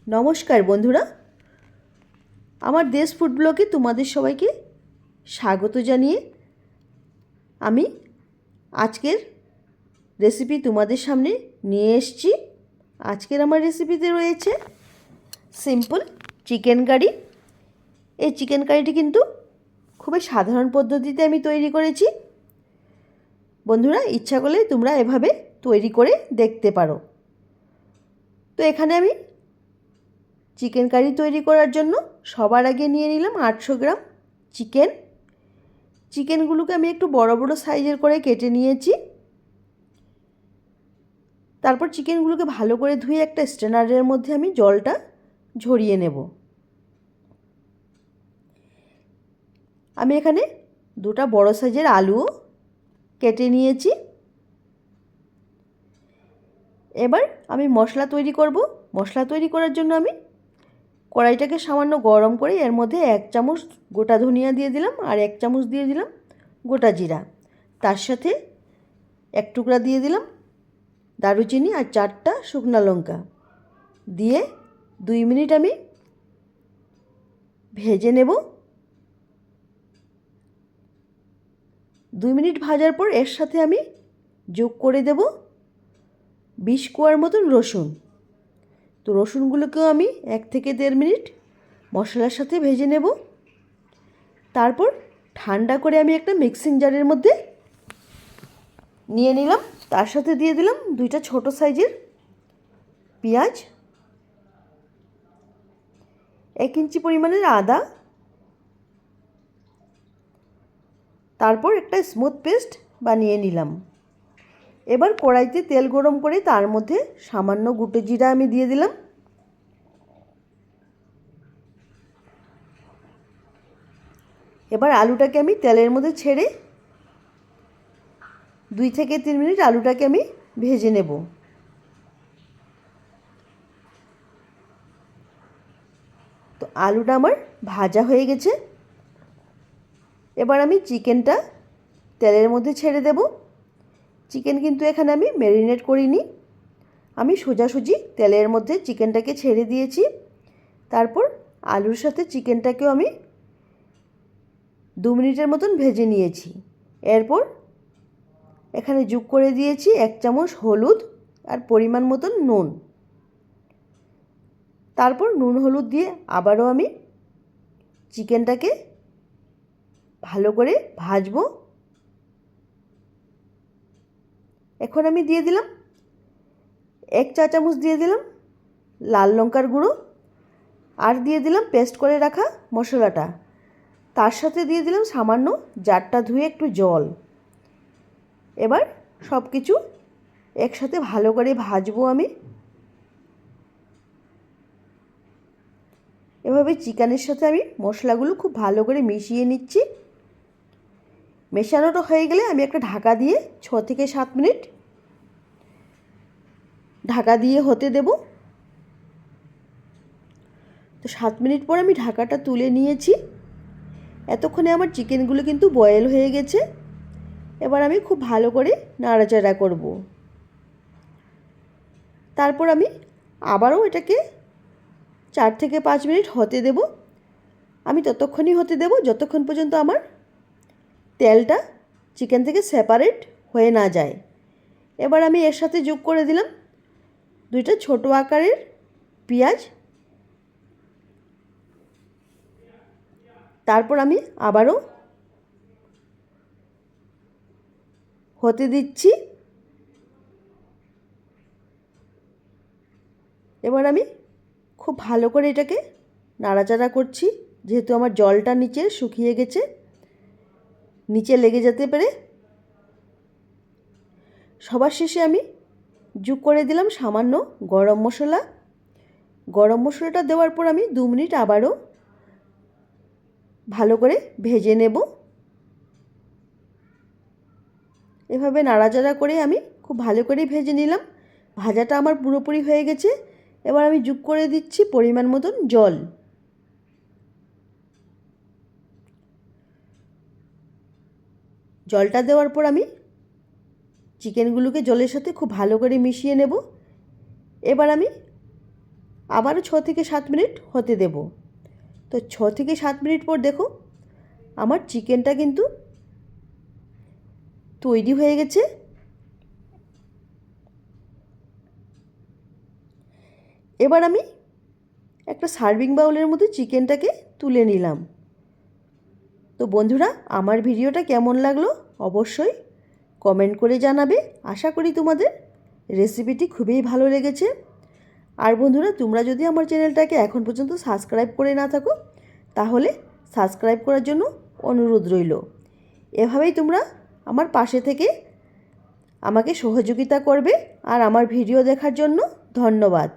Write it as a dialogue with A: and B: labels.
A: নমস্কার বন্ধুরা, আমার দেশ ফুড ব্লগে তোমাদের সবাইকে স্বাগত জানিয়ে আমি আজকের রেসিপি তোমাদের সামনে নিয়ে এসেছি। আজকের আমার রেসিপিতে রয়েছে সিম্পল চিকেন কারি। এই চিকেন কারিটি কিন্তু খুবই সাধারণ পদ্ধতিতে আমি তৈরি করেছি। বন্ধুরা, ইচ্ছা করলে তোমরা এভাবে তৈরি করে দেখতে পারো। তো এখানে আমি চিকেন কারি তৈরি করার জন্য সবার আগে নিয়ে নিলাম 800 গ্রাম চিকেন। চিকেনগুলোকে আমি একটু বড় বড় সাইজের করে কেটে নিয়েছি। তারপর চিকেনগুলোকে ভালো করে ধুয়ে একটা স্ট্রেনারের মধ্যে আমি জলটা ঝরিয়ে নেব। আমি এখানে দুটো বড় সাইজের আলুও কেটে নিয়েছি। এবার আমি মশলা তৈরি করব। মশলা তৈরি করার জন্য আমি কড়াইটাকে সামান্য গরম করে এর মধ্যে 1 চামচ গোটা ধনিয়া দিয়ে দিলাম আর 1 চামচ দিয়ে দিলাম গোটা জিরা। তার সাথে 1 টুকরা দিয়ে দিলাম দারুচিনি আর 4টা শুকনো লঙ্কা দিয়ে 2 মিনিট আমি ভেজে নেব। 2 মিনিট ভাজার পর এর সাথে আমি যোগ করে দেব 20 কোয়ার মতন রসুন। তো রসুনগুলোকেও আমি 1 থেকে 1.5 মিনিট মশলার সাথে ভেজে নেব। তারপর ঠান্ডা করে আমি একটা মিক্সিং জারের মধ্যে নিয়ে নিলাম। তার সাথে দিয়ে দিলাম 2টা ছোট সাইজের পেঁয়াজ, 1 ইঞ্চি পরিমাণের আদা, তারপর একটা স্মুথ পেস্ট বানিয়ে নিলাম। এবার কড়াইতে তেল গরম করে তার মধ্যে সামান্য গোটা জিরা আমি দিয়ে দিলাম। এবার আলুটাকে আমি তেলের মধ্যে ছেড়ে 2 থেকে 3 মিনিট আলুটাকে আমি ভেজে নেব। তো আলুটা আমার ভাজা হয়ে গেছে। এবার আমি চিকেনটা তেলের মধ্যে ছেড়ে দেব। চিকেন কিন্তু এখানে আমি ম্যারিনেট করিনি, আমি সোজাসুজি তেলের মধ্যে চিকেনটাকে ছেড়ে দিয়েছি। তারপর আলুর সাথে চিকেনটাকেও আমি 2 মিনিটের মতন ভেজে নিয়েছি। এরপর এখানে যোগ করে দিয়েছি 1 চামচ হলুদ আর পরিমাণ মতন নুন। তারপর নুন হলুদ দিয়ে আবারও আমি চিকেনটাকে ভালো করে ভাজবো। এখন আমি দিয়ে দিলাম 1 চা চামচ দিয়ে দিলাম লাল লঙ্কার গুঁড়ো আর দিয়ে দিলাম পেস্ট করে রাখা মশলাটা। তার সাথে দিয়ে দিলাম সামান্য জারটা ধুয়ে একটু জল। এবার সব কিছু একসাথে ভালো করে ভাজবো আমি। এভাবে চিকেনের সাথে আমি মশলাগুলো খুব ভালো করে মিশিয়ে নিচ্ছি। মেশানোটা হয়ে গেলে আমি একটা ঢাকা দিয়ে 6 থেকে 7 মিনিট ঢাকা দিয়ে হতে দেব। তো 7 মিনিট পর আমি ঢাকাটা তুলে নিয়েছি। এতক্ষণে আমার চিকেনগুলো কিন্তু বয়েল হয়ে গেছে। এবার আমি খুব ভালো করে নাড়াচাড়া করব। তারপর আমি আবারও এটাকে 4 থেকে 5 মিনিট হতে দেব। আমি ততক্ষণই হতে দেব যতক্ষণ পর্যন্ত আমার তেলটা চিকেন থেকে সেপারেট হয়ে না যায়। এবার আমি এর সাথে যোগ করে দিলাম 2টা ছোট আকারের পেঁয়াজ। তারপর আমি আবারও হতে দিচ্ছি। এবার আমি খুব ভালো করে এটাকে নাড়াচাড়া করছি, যেহেতু আমার জলটা নিচে শুকিয়ে গেছে, নিচে লেগে যেতে পারে। সবার শেষে আমি যোগ করে দিলাম সামান্য গরম মশলা। গরম মশলাটা দেওয়ার পর আমি 2 মিনিট আবারও ভালো করে ভেজে নেব। এভাবে নাড়াচাড়া করে আমি খুব ভালো করে ভেজে নিলাম। ভাজাটা আমার পুরোপুরি হয়ে গেছে। এবার আমি যোগ করে দিচ্ছি পরিমাণ মতন জল। জলটা দেওয়ার পর আমি চিকেনগুলোকে জলের সাথে খুব ভালো করে মিশিয়ে নেব। এবার আমি আবারও 6 থেকে 7 মিনিট হতে দেব। তো 6 থেকে 7 মিনিট পর দেখো আমার চিকেনটা কিন্তু তৈরি হয়ে গেছে। এবার আমি একটা সার্ভিং বাউলের মধ্যে চিকেনটাকে তুলে নিলাম। তো বন্ধুরা, আমার ভিডিওটা কেমন লাগলো অবশ্যই কমেন্ট করে জানাবে। আশা করি তোমাদের রেসিপিটি খুবই ভালো লেগেছে। আর বন্ধুরা, তোমরা যদি আমার চ্যানেলটাকে এখন পর্যন্ত সাবস্ক্রাইব করে না থাকো তাহলে সাবস্ক্রাইব করার জন্য অনুরোধ রইল। এভাবেই তোমরা আমার পাশে থেকে আমাকে সহযোগিতা করবে। আর আমার ভিডিও দেখার জন্য ধন্যবাদ।